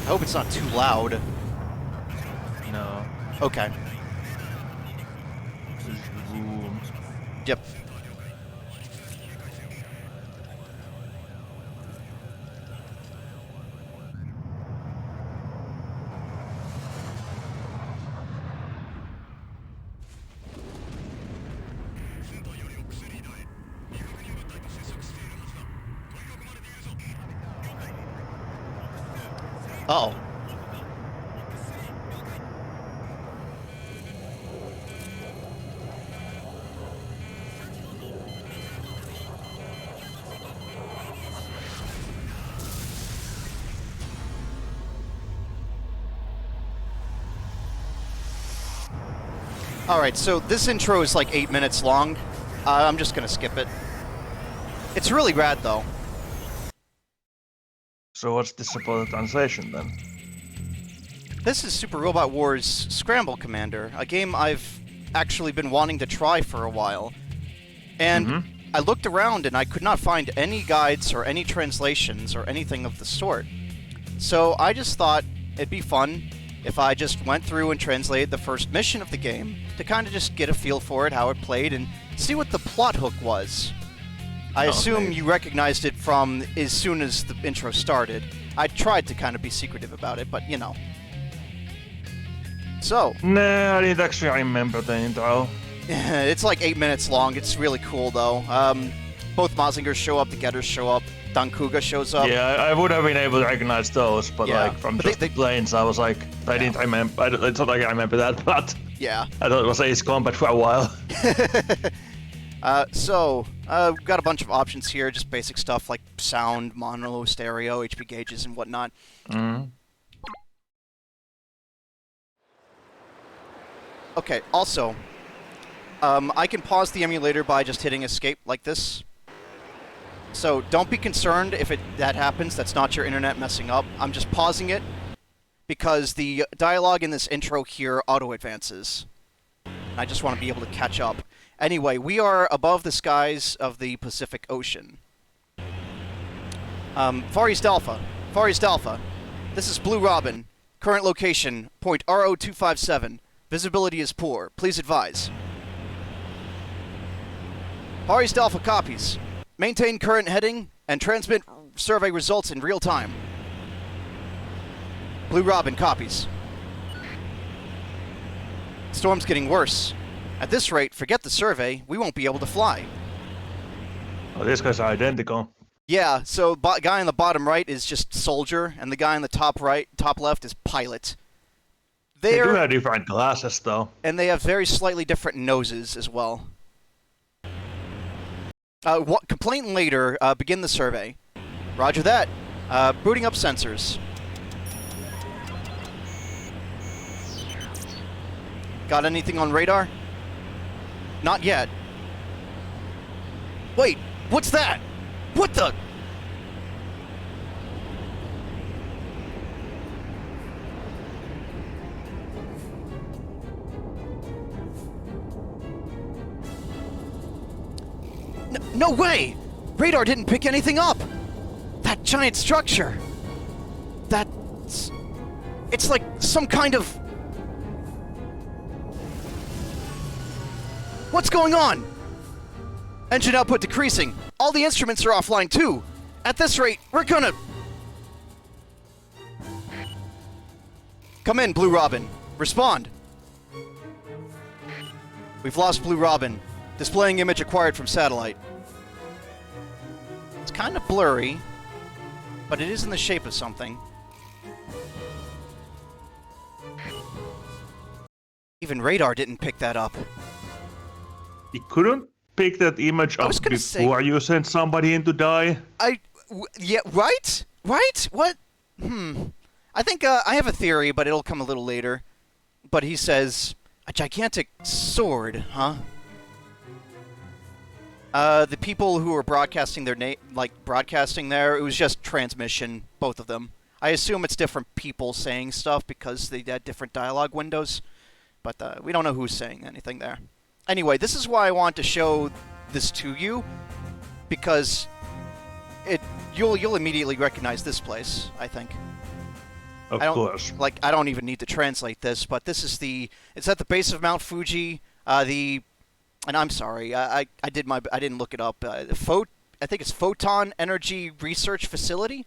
I hope it's not too loud. No. Okay. Boom. Yep. Uh-oh. Alright, so this intro is like 8 minutes long. I'm just gonna skip it. It's really rad, though. So what's this about the translation then? This is Super Robot Wars Scramble Commander, a game I've actually been wanting to try for a while. And I looked around and I could not find any guides or any translations or anything of the sort. So I just thought it'd be fun if I just went through and translated the first mission of the game to kind of just get a feel for it, how it played, and see what the plot hook was. I assume you recognized it from as soon as the intro started. I tried to kind of be secretive about it, but you know. So. Nah, I didn't actually remember the intro. It's like 8 minutes long. It's really cool, though. Both Mazingers show up, the Getters show up, Dankuga shows up. Yeah, I would have been able to recognize those, but like from just the planes, I was like, I didn't remember. I thought I remember that, but yeah, I thought it was Ace Combat for a while. We've got a bunch of options here, just basic stuff like sound, mono, stereo, HP gauges, and whatnot. Okay, also, I can pause the emulator by just hitting escape like this. So don't be concerned if that happens. That's not your internet messing up. I'm just pausing it because the dialogue in this intro here auto-advances. I just want to be able to catch up. Anyway, we are above the skies of the Pacific Ocean. Far East Alpha. Far East Alpha. This is Blue Robin. Current location, point RO257. Visibility is poor. Please advise. Far East Alpha copies. Maintain current heading and transmit survey results in real time. Blue Robin copies. Storm's getting worse. At this rate, forget the survey, we won't be able to fly. Oh, these guys are identical. Yeah, so guy on the bottom right is just soldier, and the guy on the top left is pilot. They do have different glasses, though. And they have very slightly different noses as well. Complaint later, begin the survey. Roger that. Booting up sensors. Got anything on radar? Not yet. Wait, what's that? What the? No way! Radar didn't pick anything up! That giant structure! It's like some kind of... What's going on? Engine output decreasing. All the instruments are offline too. At this rate, we're gonna... Come in, Blue Robin. Respond. We've lost Blue Robin. Displaying image acquired from satellite. It's kind of blurry, but it is in the shape of something. Even radar didn't pick that up. You couldn't pick that image up before you sent somebody in to die? Yeah, right? Right? What? I think I have a theory, but it'll come a little later. But he says, a gigantic sword, huh? The people who were broadcasting their broadcasting there, it was just transmission, both of them. I assume it's different people saying stuff because they had different dialogue windows, but we don't know who's saying anything there. Anyway, this is why I want to show this to you, because you'll immediately recognize this place, I think. Of course. Like, I don't even need to translate this, but this is it's at the base of Mount Fuji, and I'm sorry, I didn't look it up, I think it's Photon Energy Research Facility?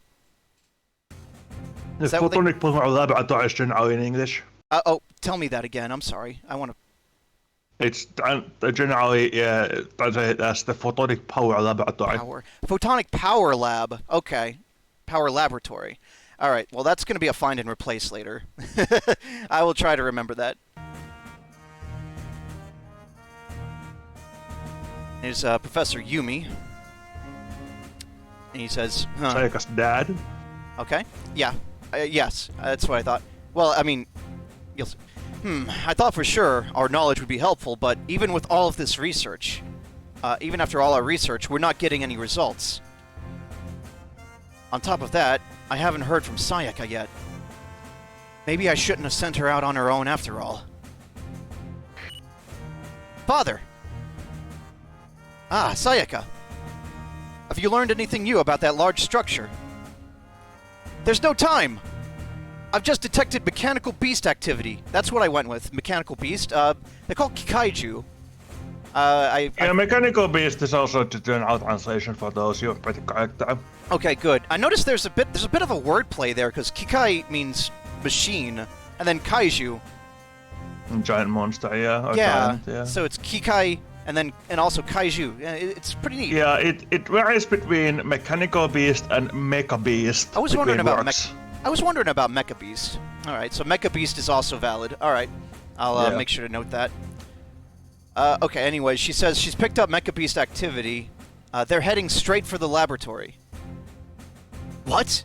The Photonic Power Laboratory is generally in English. Oh, tell me that again, I'm sorry, I want to... It's generally, yeah, that's the Photonic Power Laboratory. Photonic Power Lab, okay. Power Laboratory. All right, well, that's going to be a find and replace later. I will try to remember that. There's Professor Yumi. And he says... Sayaka's dad? Okay, yeah. Yes, that's what I thought. Well, I mean... I thought for sure our knowledge would be helpful, but even with all of this research, even after all our research, we're not getting any results. On top of that, I haven't heard from Sayaka yet. Maybe I shouldn't have sent her out on her own after all. Father! Ah, Sayaka. Have you learned anything new about that large structure? There's no time! I've just detected mechanical beast activity. That's what I went with, mechanical beast. They're called Kaiju. Mechanical beast is also just an out translation for those you're pretty correct. Okay, good. I noticed there's a bit of a wordplay there because Kikai means machine, and then Kaiju. Giant monster, yeah. Giant, yeah. So it's Kikai and also Kaiju. It's pretty neat. Yeah, it varies between mechanical beast and mecha beast. I was wondering about Mecha Beast. All right, so Mecha Beast is also valid. All right, I'll make sure to note that. Okay, anyway, she says she's picked up Mecha Beast activity. They're heading straight for the laboratory. What?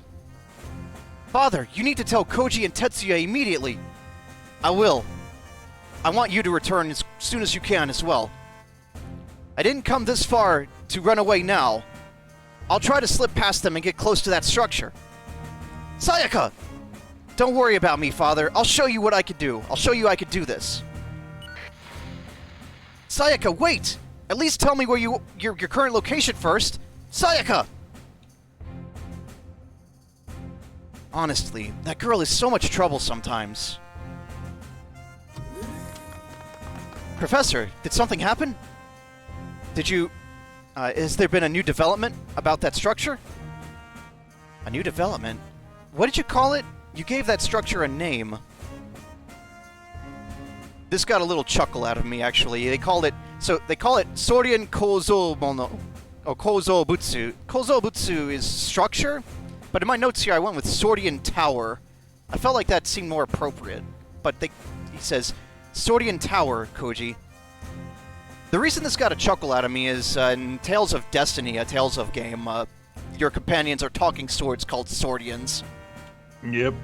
Father, you need to tell Koji and Tetsuya immediately. I will. I want you to return as soon as you can as well. I didn't come this far to run away now. I'll try to slip past them and get close to that structure. Sayaka! Don't worry about me, Father. I'll show you what I can do. I'll show you I can do this. Sayaka, wait! At least tell me where your current location first. Sayaka! Honestly, that girl is so much trouble sometimes. Professor, did something happen? Did you... has there been a new development about that structure? A new development? What did you call it? You gave that structure a name. This got a little chuckle out of me, actually. They call it Sorien Kozo Mono, or Kozo Butsu. Kozo Butsu is structure, but in my notes here I went with Sorien Tower. I felt like that seemed more appropriate, but he says Sorien Tower, Koji. The reason this got a chuckle out of me is in Tales of Destiny, a Tales of game, your companions are talking swords called Swordians. Yep.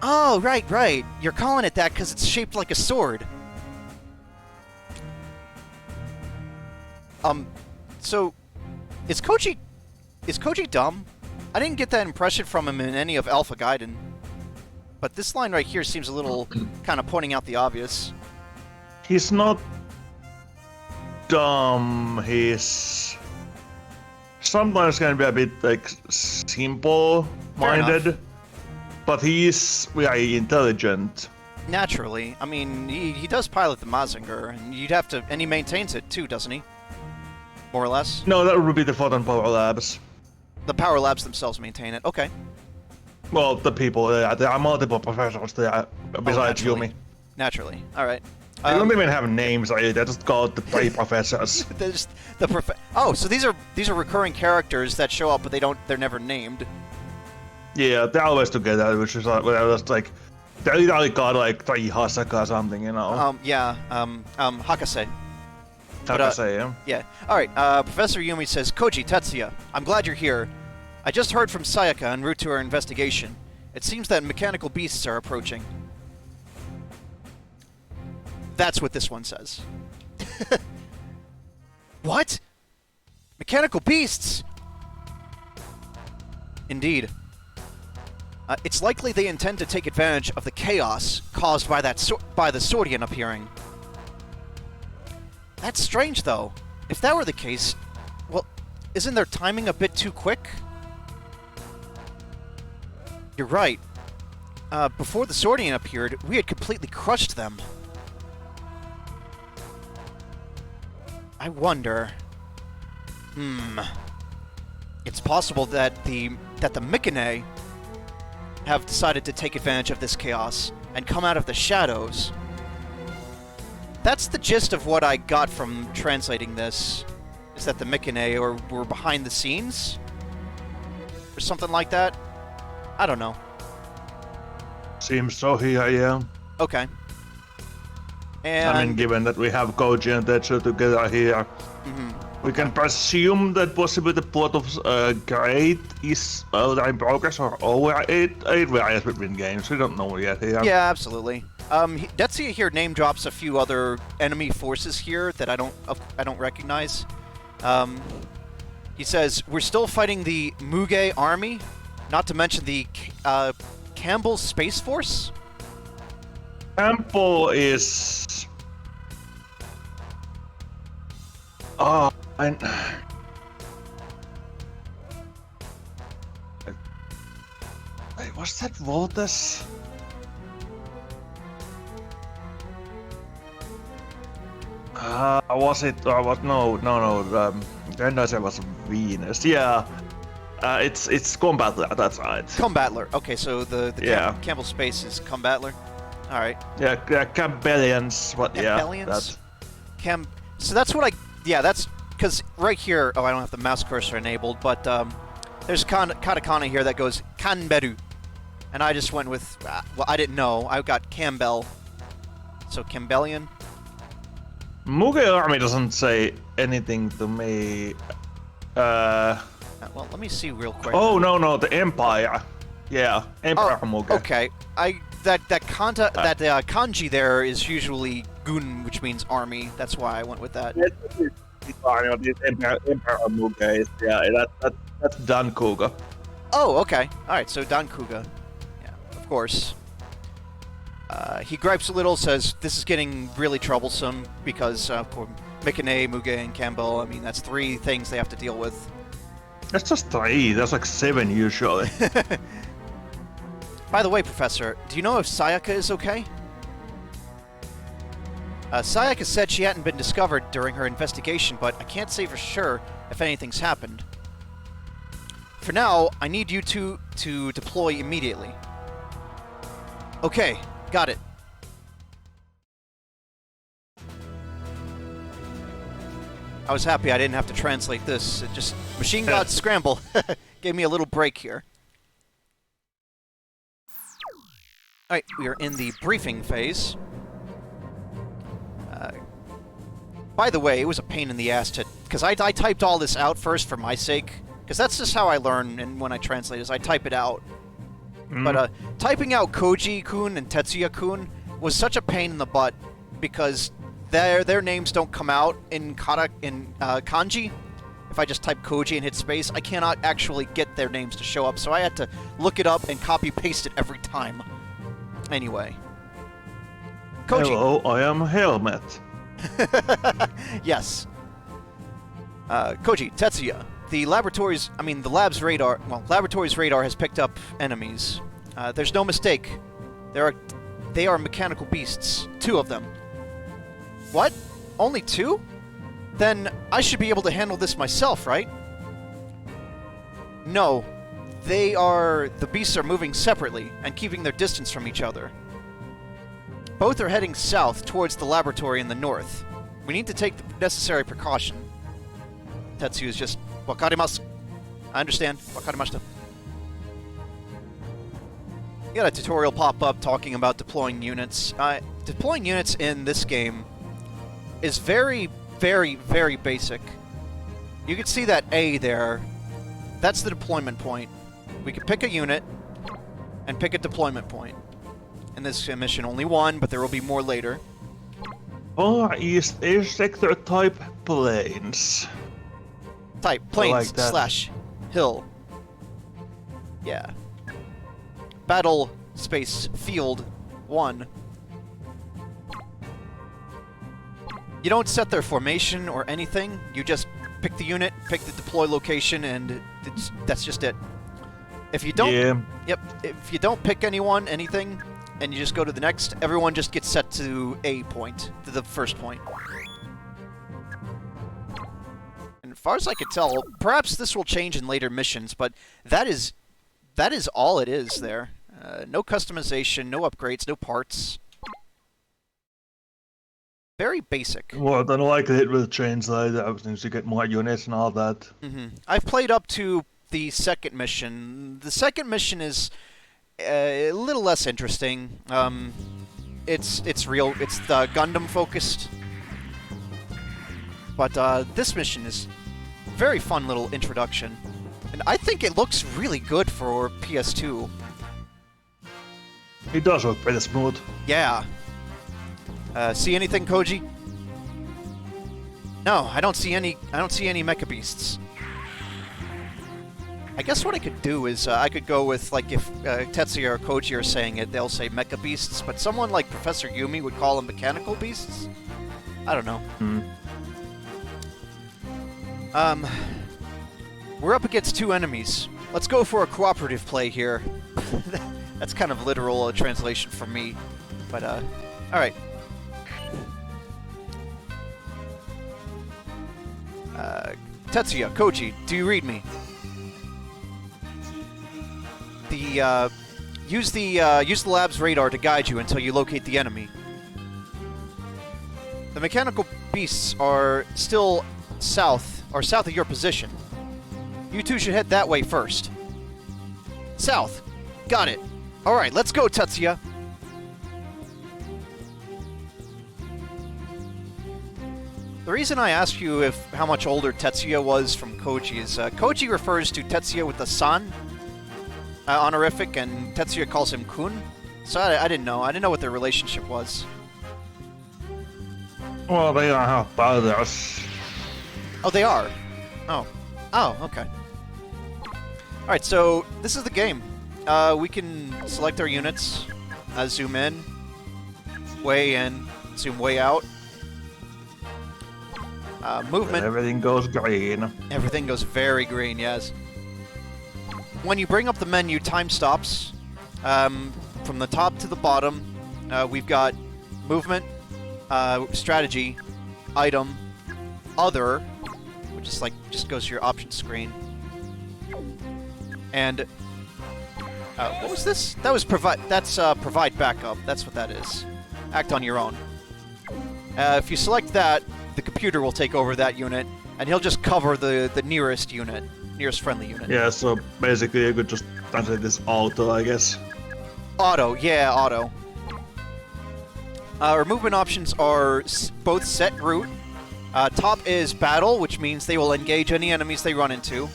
Oh, right. You're calling it that because it's shaped like a sword. So, is Koji dumb? I didn't get that impression from him in any of Alpha Gaiden. But this line right here seems a little kind of pointing out the obvious. He's not dumb, he's sometimes can be a bit like simple-minded, but he's very intelligent. Naturally. I mean, he does pilot the Mazinger, and and he maintains it too, doesn't he? More or less? No, that would be the Photon Power Labs. The Power Labs themselves maintain it, okay. Well, the people, there are multiple professors there besides Yumi. Naturally, alright. They don't even have names, they're just called the three professors. They're just oh, so these are recurring characters that show up, but they're never named. Yeah, they're always together, which is like they're literally called like three Hasaka or something, you know. Hakase. Hakase, yeah. Yeah. Alright, Professor Yumi says, Koji, Tetsuya, I'm glad you're here. I just heard from Sayaka en route to her investigation. It seems that mechanical beasts are approaching. That's what this one says. What? Mechanical beasts? Indeed. It's likely they intend to take advantage of the chaos caused by the Swordian appearing. That's strange, though. If that were the case, well, isn't their timing a bit too quick? You're right. Before the Swordian appeared, we had completely crushed them. I wonder... It's possible that the Mycenae have decided to take advantage of this chaos and come out of the shadows. That's the gist of what I got from translating this, is that the Mycenae were behind the scenes? Or something like that? I don't know. Seems so here, yeah. Okay. And... I mean, given that we have Koji and Tetsu together here, we can presume that possibly the plot of Great is in progress or over. It varies between games. We don't know yet here. Yeah, absolutely. Tetsuya here name drops a few other enemy forces here that I don't recognize. He says we're still fighting the Muge army, not to mention the Campbell Space Force. Campbell is. Oh, Wait, was that Voltes? Was it? No. Grenadier was Venus. Yeah. It's Combattler. That's right. Combattler. Okay, so the Campbell Space is Combattler. All right. Yeah, Campbellians. What? Campbellians? Yeah. So that's what I. Yeah, that's because right here. Oh, I don't have the mouse cursor enabled, but there's katakana here that goes Kanberu, and I just went with. Well, I didn't know. I got Campbell. So Campbellian. Muge army doesn't say anything to me. Well, let me see real quick. Oh no, the Empire. Yeah, Empire Muge. Okay, that kanji there is usually gun, which means army. That's why I went with that. Empire Muge. Yeah, that's Dankuga. Oh, okay. All right, so Dankuga. Yeah, of course. He gripes a little, says this is getting really troublesome because Mycenae, Muge, and Campbell. I mean, that's 3 things they have to deal with. That's just 3. That's like 7 usually. By the way, Professor, do you know if Sayaka is okay? Sayaka said she hadn't been discovered during her investigation, but I can't say for sure if anything's happened. For now, I need you two to deploy immediately. Okay, got it. I was happy I didn't have to translate this. It just Machine God Scramble gave me a little break here. Alright, we are in the briefing phase. By the way, it was a pain in the ass to... Because I typed all this out first for my sake. Because that's just how I learn, and when I translate is I type it out. But typing out Koji-kun and Tetsuya-kun was such a pain in the butt because their names don't come out in kanji. If I just type Koji and hit space, I cannot actually get their names to show up, so I had to look it up and copy-paste it every time. Anyway. Koji. Hello, I am Helmet. Yes. Koji, Tetsuya. The laboratory's radar has picked up enemies. There's no mistake. They are mechanical beasts. 2 of them. What? Only 2? Then I should be able to handle this myself, right? No. The beasts are moving separately and keeping their distance from each other. Both are heading south towards the laboratory in the north. We need to take the necessary precaution. Tetsuya is just... Wakarimasu. I understand. Wakarimashita. You got a tutorial pop up talking about deploying units. Deploying units in this game is very, very, very basic. You can see that A there. That's the deployment point. We can pick a unit and pick a deployment point. In this mission, only 1, but there will be more later. Far East Air Sector type planes. Type planes / hill. Yeah. Battle space field 1. You don't set their formation or anything. You just pick the unit, pick the deploy location, and that's just it. If you don't, Yeah. yep. If you don't pick anything, and you just go to the next, everyone just gets set to a point, to the first point. And as far as I could tell, perhaps this will change in later missions, but that is all it is there. No customization, no upgrades, no parts. Very basic. More than likely it will change later since you get more units and all that. I've played up to the second mission. The second mission is a little less interesting. It's real. It's the Gundam focused. But this mission is very fun little introduction, and I think it looks really good for PS2. It does look pretty smooth. Yeah. See anything, Koji? No, I don't see any. I don't see any mecha beasts. I guess what I could do is I could go with, like, if Tetsuya or Koji are saying it, they'll say mecha beasts, but someone like Professor Yumi would call them mechanical beasts. I don't know. We're up against two enemies. Let's go for a cooperative play here. That's kind of literal translation for me, but all right. Tetsuya, Koji, do you read me? Use the lab's radar to guide you until you locate the enemy. The mechanical beasts are still south of your position. You two should head that way first. South. Got it. All right, let's go, Tetsuya. The reason I asked you how much older Tetsuya was from Koji is Koji refers to Tetsuya with the san honorific, and Tetsuya calls him Kun. So I didn't know. I didn't know what their relationship was. Well, they are half brothers. Oh, they are? Oh. Oh, okay. Alright, so this is the game. We can select our units, zoom in, way in, zoom way out. Movement. And everything goes green. Everything goes very green, yes. When you bring up the menu, time stops. From the top to the bottom, we've got movement, strategy, item, other, which is like just goes to your options screen. And what was this? That was provide. That's provide backup. That's what that is. Act on your own. If you select that, the computer will take over that unit, and he'll just cover the nearest unit, nearest friendly unit. Yeah, so basically you could just translate this auto, I guess. Auto, yeah, auto. Our movement options are both set route. Top is battle, which means they will engage any enemies they run into.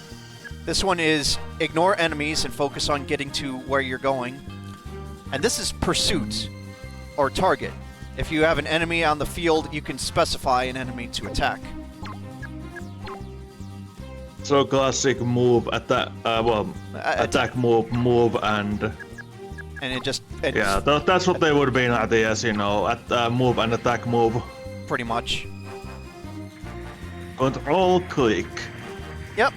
This one is ignore enemies and focus on getting to where you're going. And this is pursuit, or target. If you have an enemy on the field, you can specify an enemy to attack. So classic move, attack, attack, move, and... And it just... yeah, that's what they would be in ideas, you know, move and attack move. Pretty much. Control click. Yep.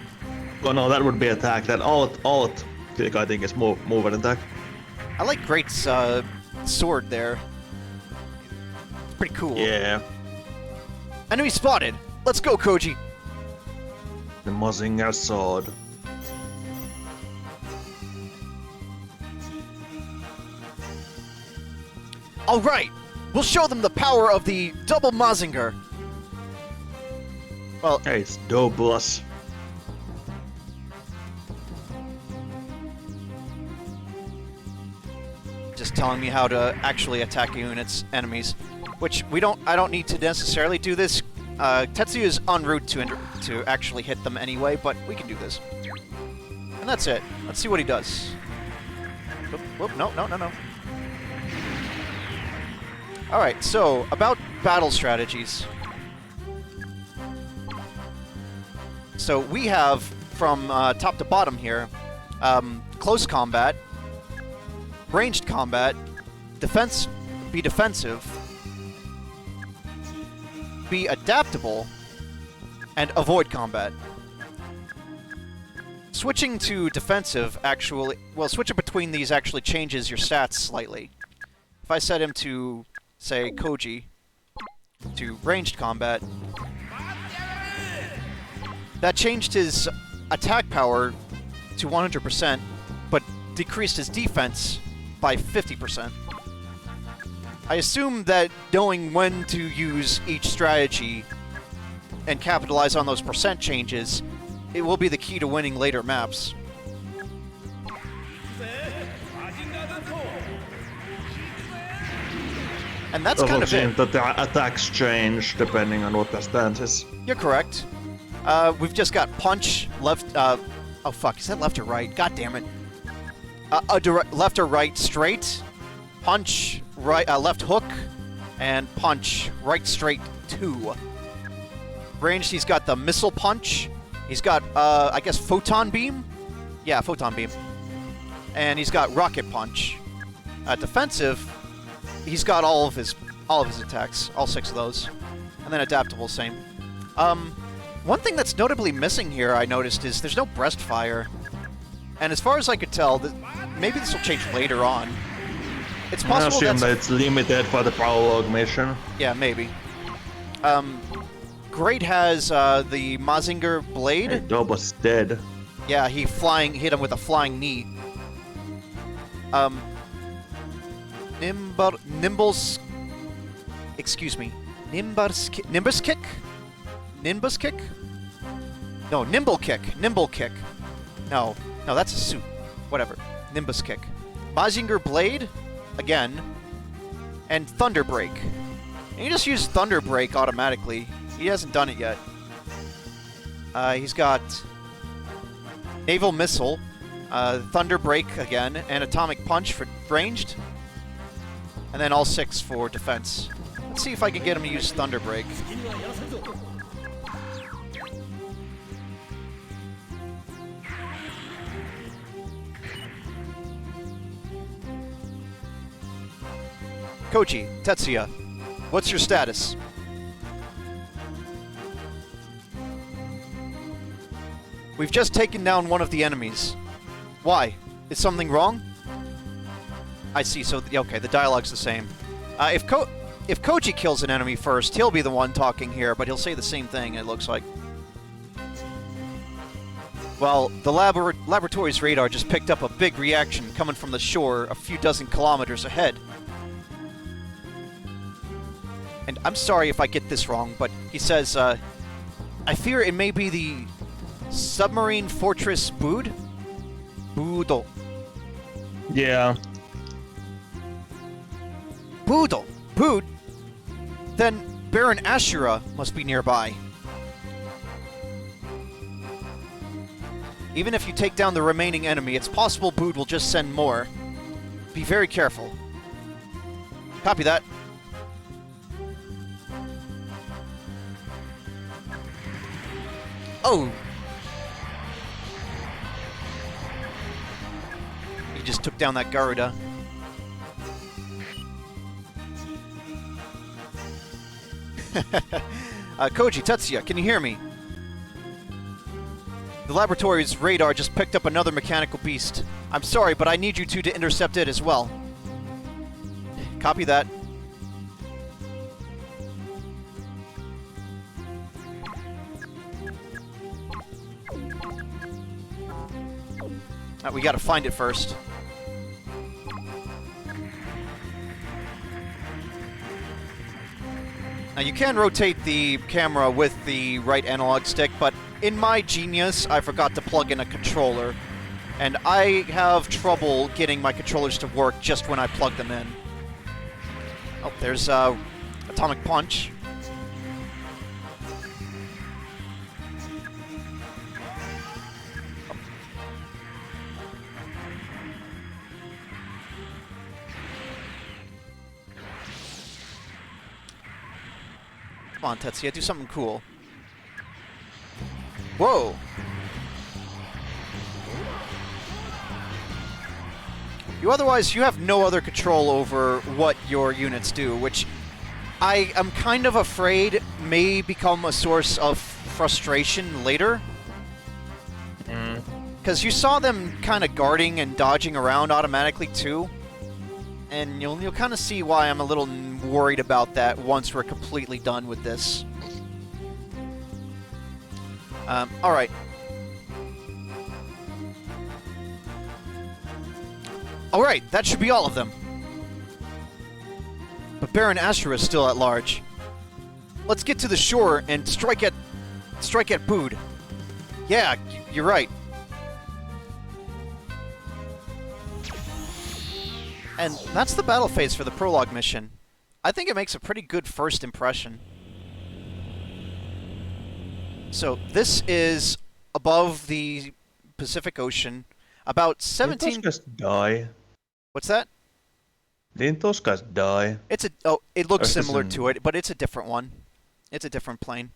Oh no, that would be attack. That alt click, I think, is move and attack. I like Great's sword there. It's pretty cool. Yeah. Enemy spotted. Let's go, Koji. The Mazinger sword. All right, we'll show them the power of the double Mazinger. Well, Hey, it's Doblas. just telling me how to actually attack units, enemies, which I don't need to necessarily do this. Tetsuya is en route to actually hit them anyway, but we can do this. And that's it. Let's see what he does. Whoop, no. Alright, so, about battle strategies. So, we have, from top to bottom here, close combat, ranged combat, be defensive, be adaptable, and avoid combat. Switching to defensive actually... Well, switching between these actually changes your stats slightly. If I set him to, say, Koji, to ranged combat, that changed his attack power to 100%, but decreased his defense by 50%. I assume that knowing when to use each strategy and capitalize on those percent changes, it will be the key to winning later maps. And that's kind of it. That the attacks change depending on what the stance is. You're correct. We've just got punch, left... oh fuck, is that left or right? God damn it. Left or right straight, punch, right, left hook, and punch, right straight 2. Ranged, he's got the missile punch. He's got, I guess, photon beam? Yeah, photon beam. And he's got rocket punch. Defensive, he's got all of his attacks, all 6 of those. And then adaptable, same. One thing that's notably missing here, I noticed, is there's no breast fire. And as far as I could tell, maybe this will change later on. It's possible I assume that it's limited for the prologue mission. Yeah, maybe. Great has the Mazinger blade. Hey, Dobo's dead. Yeah, he hit him with a flying knee. Nimbus... Excuse me. Nimbus kick? Nimbus kick? No, nimble kick. Nimble kick. No, that's a suit. Whatever. Nimbus kick. Mazinger blade, again, and Thunder Break. And you just use Thunder Break automatically. He hasn't done it yet. He's got Naval Missile, Thunder Break again, and Atomic Punch for ranged, and then all 6 for defense. Let's see if I can get him to use Thunder Break. Koji, Tetsuya, what's your status? We've just taken down one of the enemies. Why? Is something wrong? I see, so, okay, the dialogue's the same. If Koji kills an enemy first, he'll be the one talking here, but he'll say the same thing, it looks like. Well, the laboratory's radar just picked up a big reaction coming from the shore a few dozen kilometers ahead. And I'm sorry if I get this wrong, but he says, I fear it may be the submarine fortress Bood? Boodle. Yeah. Boodle. Bood? Then Baron Ashura must be nearby. Even if you take down the remaining enemy, it's possible Bood will just send more. Be very careful. Copy that. Oh! He just took down that Garuda. Koji, Tetsuya, can you hear me? The laboratory's radar just picked up another mechanical beast. I'm sorry, but I need you two to intercept it as well. Copy that. We gotta find it first. Now you can rotate the camera with the right analog stick, but in my genius, I forgot to plug in a controller. And I have trouble getting my controllers to work just when I plug them in. Oh, there's Atomic Punch. Come on, Tetsuya, do something cool. Whoa! You have no other control over what your units do, which I am kind of afraid may become a source of frustration later. Because you saw them kind of guarding and dodging around automatically too. And you'll kind of see why I'm a little worried about that once we're completely done with this. Alright. Alright, that should be all of them. But Baron Ashura is still at large. Let's get to the shore and strike at Bood. Yeah, you're right. And that's the battle phase for the prologue mission. I think it makes a pretty good first impression. So this is above the Pacific Ocean, about 17. Didn't those guys die? What's that? Didn't those guys die? It looks similar to it, but it's a different one. It's a different plane.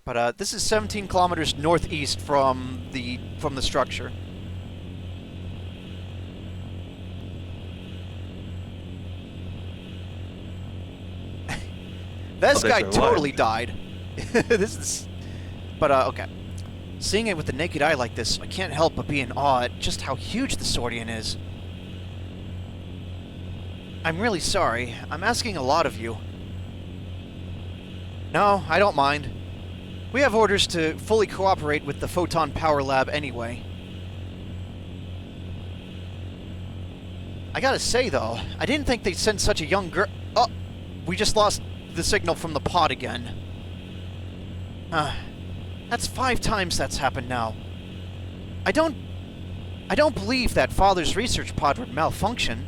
But this is 17 kilometers northeast from the structure. This guy totally died. Okay. Seeing it with the naked eye like this, I can't help but be in awe at just how huge the Swordian is. I'm really sorry. I'm asking a lot of you. No, I don't mind. We have orders to fully cooperate with the Photon Power Lab anyway. I gotta say, though, I didn't think they'd send such a young girl... Oh! We just lost the signal from the pod again. That's 5 times that's happened now. I don't believe that Father's research pod would malfunction.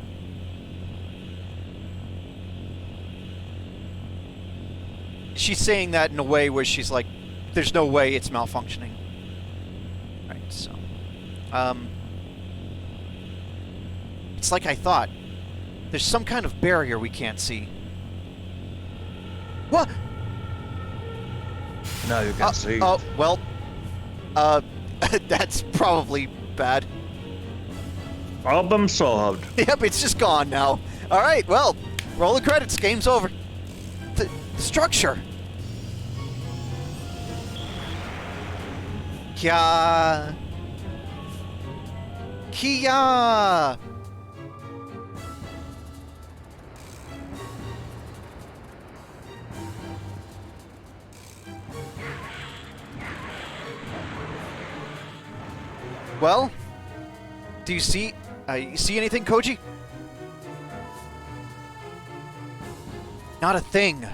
She's saying that in a way where she's like, there's no way it's malfunctioning. Right, so... It's like I thought. There's some kind of barrier we can't see. What? Now you can see. Oh, well... that's probably bad. Problem solved. Yep, it's just gone now. Alright, well, roll the credits, game's over. The structure. Kia. Kia. Well, do you see anything, Koji? Not a thing.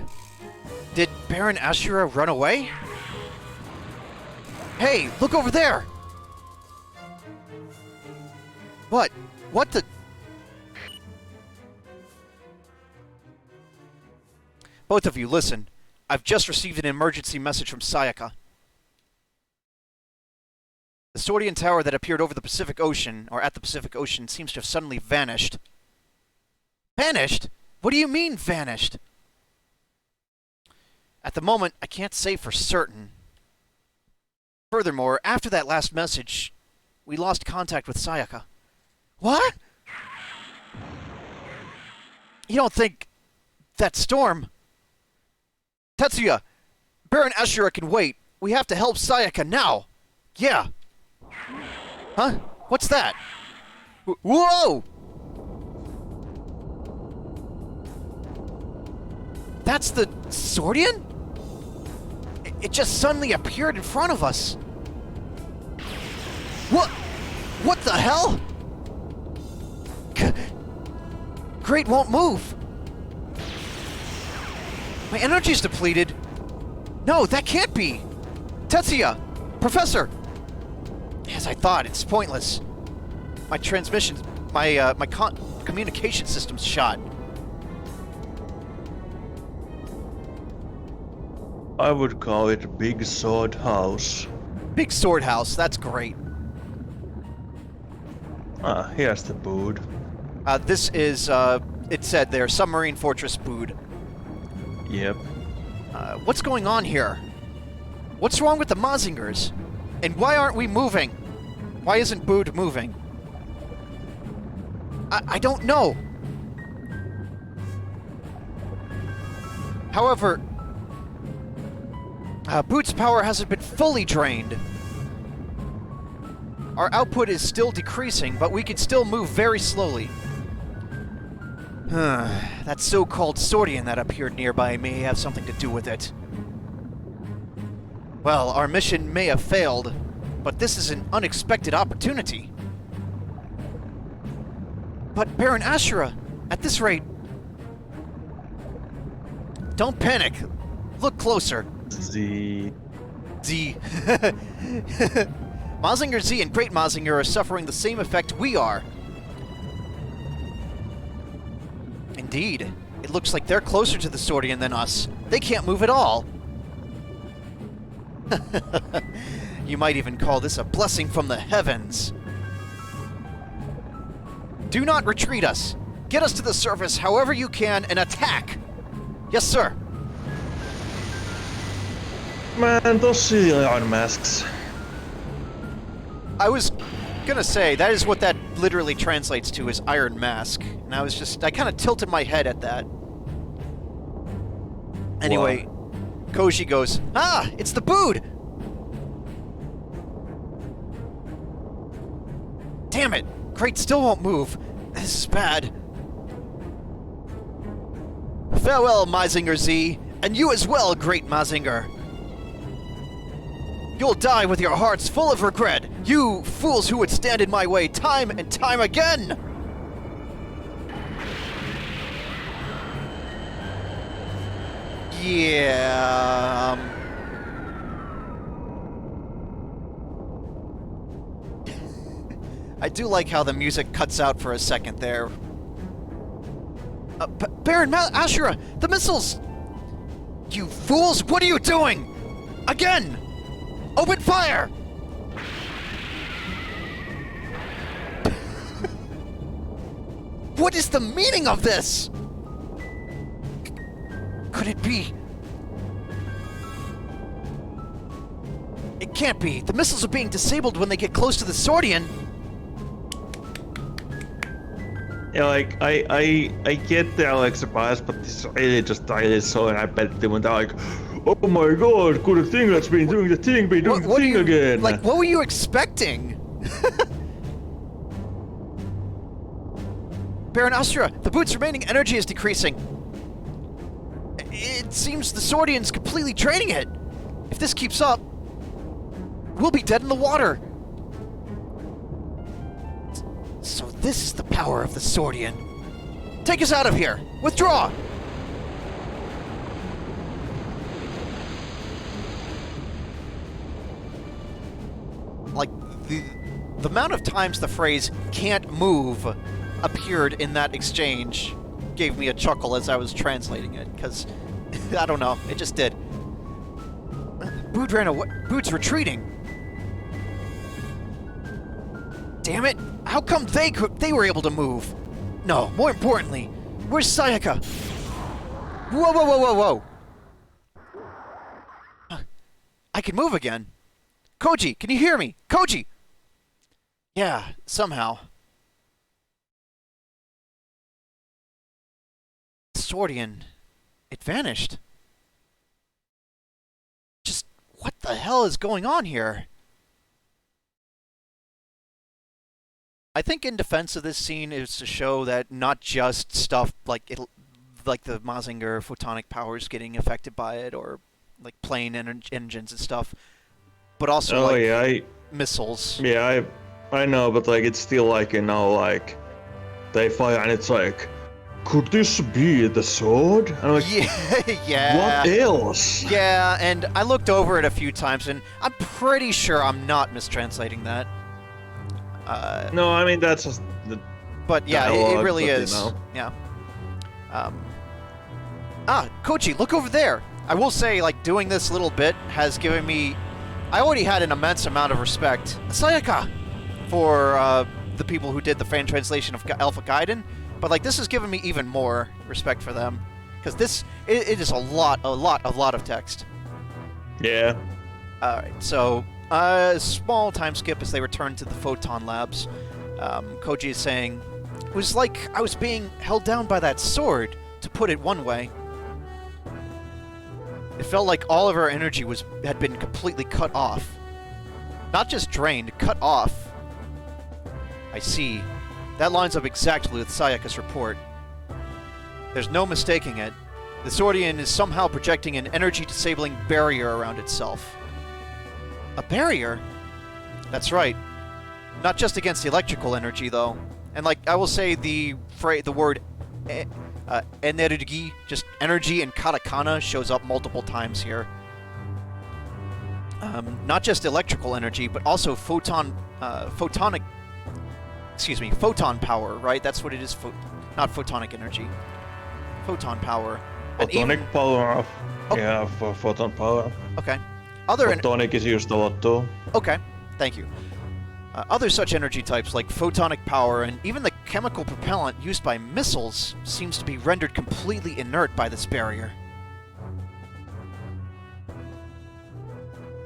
Did Baron Ashura run away? Hey, look over there! What? What the... Both of you, listen. I've just received an emergency message from Sayaka. The Swordian tower that appeared over the Pacific Ocean, or at the Pacific Ocean, seems to have suddenly vanished. Vanished? What do you mean, vanished? At the moment, I can't say for certain. Furthermore, after that last message, we lost contact with Sayaka. What? You don't think... that storm... Tetsuya! Baron Ashura can wait. We have to help Sayaka now! Yeah! Huh? What's that? Whoa! That's the Swordian? It just suddenly appeared in front of us. What? What the hell? Great won't move. My energy's depleted. No, that can't be. Tetsuya! Professor! As I thought, it's pointless. My transmission... my communication system's shot. I would call it Big Sword House. Big Sword House, that's great. Ah, here's the Bood. This is, it said there, Submarine Fortress Bood. Yep. What's going on here? What's wrong with the Mazingers? And why aren't we moving? Why isn't Bood moving? I don't know. However, Bood's power hasn't been fully drained. Our output is still decreasing, but we can still move very slowly. That so-called Sordian that appeared nearby may have something to do with it. Well, our mission may have failed, but this is an unexpected opportunity. But Baron Ashura, at this rate... Don't panic. Look closer. Z. Mazinger Z and Great Mazinger are suffering the same effect we are. Indeed. It looks like they're closer to the Sordian than us. They can't move at all. You might even call this a blessing from the heavens. Do not retreat us. Get us to the surface however you can and attack. Yes, sir. Man, those iron masks. I was gonna say, that is what that literally translates to, is Iron Mask. And I kind of tilted my head at that. Anyway, Koji goes, "Ah, it's the Bood!" Damn it! Crate still won't move. This is bad. Farewell, Mazinger Z, and you as well, Great Mazinger. You'll die with your hearts full of regret, you fools who would stand in my way time and time again! Yeah... I do like how the music cuts out for a second there. Baron Ashura, the missiles! You fools, what are you doing? Again! Open fire! What is the meaning of this? Could it be? It can't be. The missiles are being disabled when they get close to the Sordian. Yeah, like, I get the Alexa bias, but this really just died so, and I bet they went out like, oh my god, could the thing that's been doing the thing be doing the thing again? Like, what were you expecting? Baron Astra, the boot's remaining energy is decreasing. It seems the Sordian's completely draining it. If this keeps up, we'll be dead in the water. So this is the power of the Sordian. Take us out of here! Withdraw! Like, the amount of times the phrase "can't move" appeared in that exchange gave me a chuckle as I was translating it, because, I don't know, it just did. Bood ran away. Bood's retreating. Damn it! How come they were able to move? No, more importantly, where's Sayaka? Whoa, whoa, whoa, whoa, whoa! I can move again. Koji, can you hear me? Koji! Yeah, somehow. Sordian, it vanished. Just what the hell is going on here? I think in defense of this scene is to show that not just stuff like the Mazinger photonic powers getting affected by it, or like plane engines and stuff, but also missiles. Yeah, I know, but like it's still like, you know, like they fire and it's like, could this be the sword? And I'm like, yeah. What else? Yeah, and I looked over it a few times, and I'm pretty sure I'm not mistranslating that. No, I mean that's just the but yeah, dialogue, it really but, is. You know. Yeah. Koji, look over there. I will say, like, doing this little bit has given me... I already had an immense amount of respect, Sayaka, for the people who did the fan translation of Alpha Gaiden, but like this has given me even more respect for them, because it is a lot of text. Yeah. All right, so. Small time skip as they return to the Photon Labs. Koji is saying, it was like I was being held down by that sword, to put it one way. It felt like all of our energy had been completely cut off. Not just drained, cut off. I see. That lines up exactly with Sayaka's report. There's no mistaking it. The Swordian is somehow projecting an energy-disabling barrier around itself. A barrier? That's right. Not just against the electrical energy, though. And like, I will say the word energy, just energy in katakana, shows up multiple times here. Not just electrical energy, but also photon power, right? That's what it is, not photonic energy. Photon power. Photonic power, yeah, for photon power. Okay. Photonic is used a lot too. Okay, thank you. Other such energy types like photonic power and even the chemical propellant used by missiles seems to be rendered completely inert by this barrier.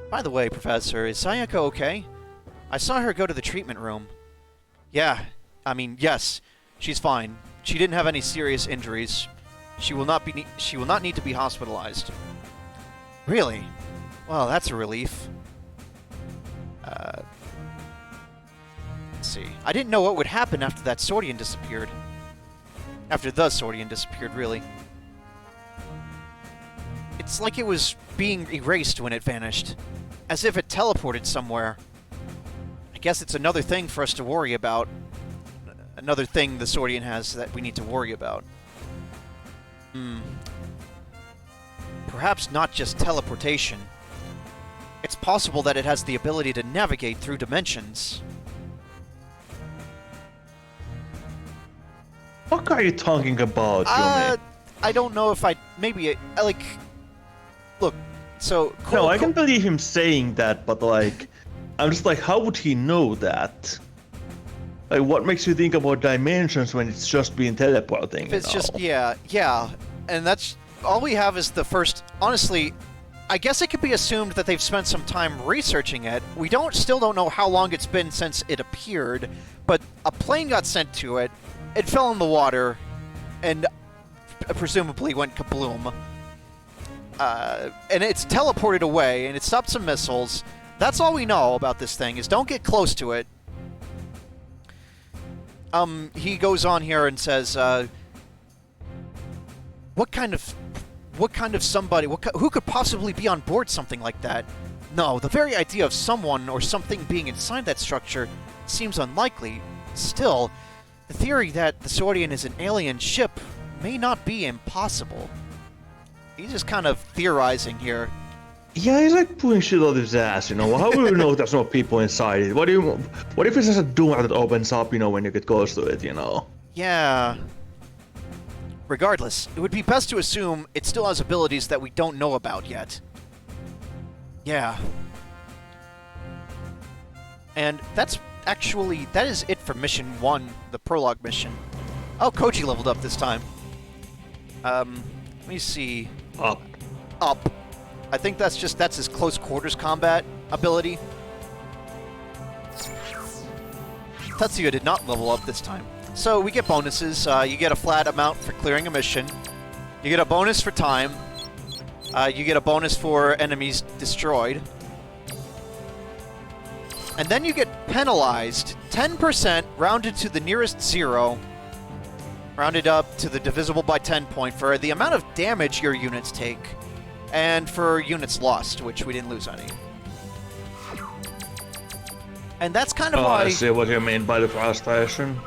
By the way, Professor, is Sayaka okay? I saw her go to the treatment room. Yeah, yes, she's fine. She didn't have any serious injuries. She will not need to be hospitalized. Really? Well, that's a relief. Let's see. I didn't know what would happen after that Swordian disappeared. After the Swordian disappeared, really. It's like it was being erased when it vanished. As if it teleported somewhere. I guess it's another thing for us to worry about. Another thing the Swordian has that we need to worry about. Perhaps not just teleportation. It's possible that it has the ability to navigate through dimensions. What are you talking about, Yumi? I don't know if look, so... No, I can believe him saying that, but like... I'm just like, how would he know that? Like, what makes you think about dimensions when it's just being teleporting? It's just, yeah. And that's... All we have is the first... Honestly, I guess it could be assumed that they've spent some time researching it. We still don't know how long it's been since it appeared, but a plane got sent to it, it fell in the water, and presumably went kabloom. And it's teleported away, and it stopped some missiles. That's all we know about this thing, is don't get close to it. He goes on here and says, what kind of somebody, who could possibly be on board something like that? No, the very idea of someone or something being inside that structure seems unlikely. Still, the theory that the Swordian is an alien ship may not be impossible. He's just kind of theorizing here. Yeah, he's like pulling shit out of his ass, you know. How do you know there's no people inside it? What if it's just a door that opens up, you know, when you get close to it, you know? Yeah. Regardless, it would be best to assume it still has abilities that we don't know about yet. Yeah. And that is it for Mission 1, the prologue mission. Oh, Koji leveled up this time. Let me see. Up. I think that's his close quarters combat ability. Tetsuya did not level up this time. So we get bonuses. You get a flat amount for clearing a mission. You get a bonus for time. You get a bonus for enemies destroyed. And then you get penalized 10% rounded to the nearest zero. Rounded up to the divisible by 10 point for the amount of damage your units take. And for units lost, which we didn't lose any. And that's kind of why... I see what you mean by the frustration.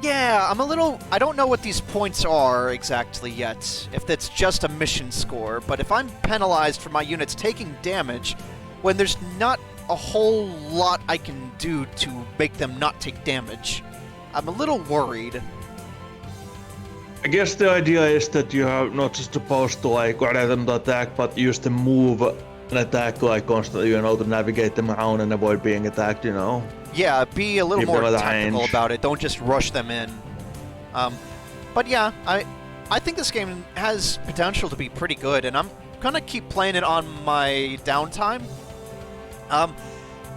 Yeah, I don't know what these points are exactly yet, if that's just a mission score, but if I'm penalized for my units taking damage, when there's not a whole lot I can do to make them not take damage, I'm a little worried. I guess the idea is that you are not just supposed to like order them to attack, but use the move and attack like constantly, you know, to navigate them around and avoid being attacked, you know? Yeah, be a little more tactical about it. Don't just rush them in. But yeah, I think this game has potential to be pretty good, and I'm gonna keep playing it on my downtime.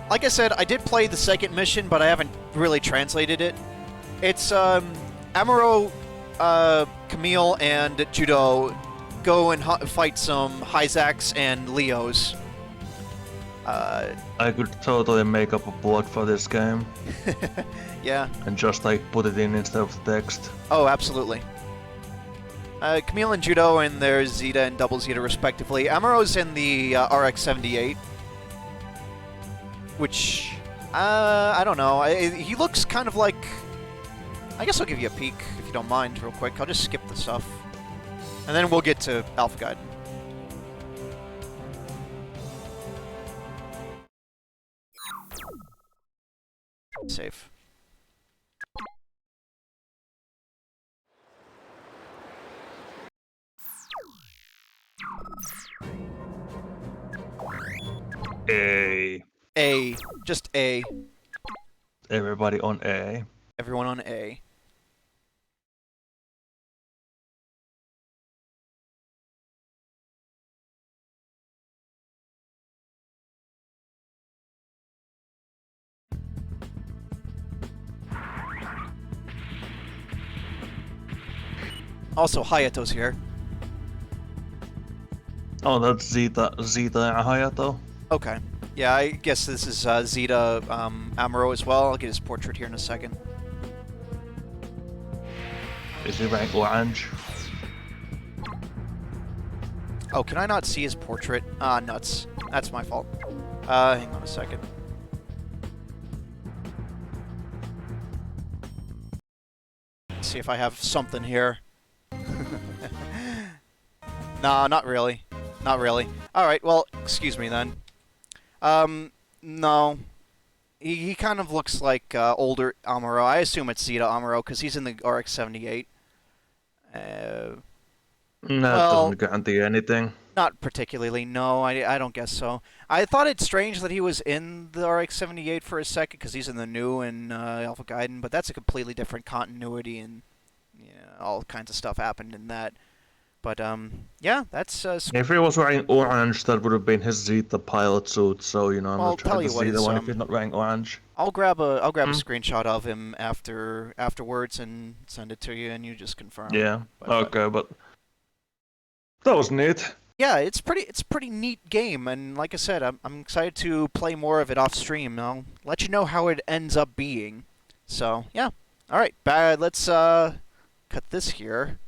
Like I said, I did play the second mission, but I haven't really translated it. It's Amuro, Camille, and Judo go and fight some Hyzax and Leos. I could totally make up a plot for this game. Yeah. And just like put it in instead of the text. Oh, absolutely. Camille and Judo in their Zeta and Double Zeta respectively. Amuro's in the RX-78. Which, I don't know. He looks kind of like... I guess I'll give you a peek, if you don't mind, real quick. I'll just skip the stuff. And then we'll get to Alpha Guide. Save. A. A. Just A. Everybody on A. Everyone on A. Also, Hayato's here. Oh, that's Zeta and Hayato. Okay. Yeah, I guess this is Zeta Amuro as well. I'll get his portrait here in a second. Is he rank orange? Oh, can I not see his portrait? Ah, nuts. That's my fault. Hang on a second. Let's see if I have something here. Nah, not really. Not really. Alright, well, excuse me then. No. He kind of looks like older Amuro. I assume it's Zeta Amuro, because he's in the RX-78. No, well, doesn't guarantee anything. Not particularly, no. I don't guess so. I thought it strange that he was in the RX-78 for a second, because he's in the new and Alpha Gaiden, but that's a completely different continuity, and all kinds of stuff happened in that. But, yeah, that's... if he was wearing orange, that would have been his Zeta pilot suit, so, I'm not trying to see the one if he's not wearing orange. I'll grab a screenshot of him afterwards and send it to you, and you just confirm. Yeah, okay, but... That was neat. Yeah, it's a pretty neat game, and like I said, I'm excited to play more of it off stream. I'll let you know how it ends up being. So, yeah. Alright, let's cut this here.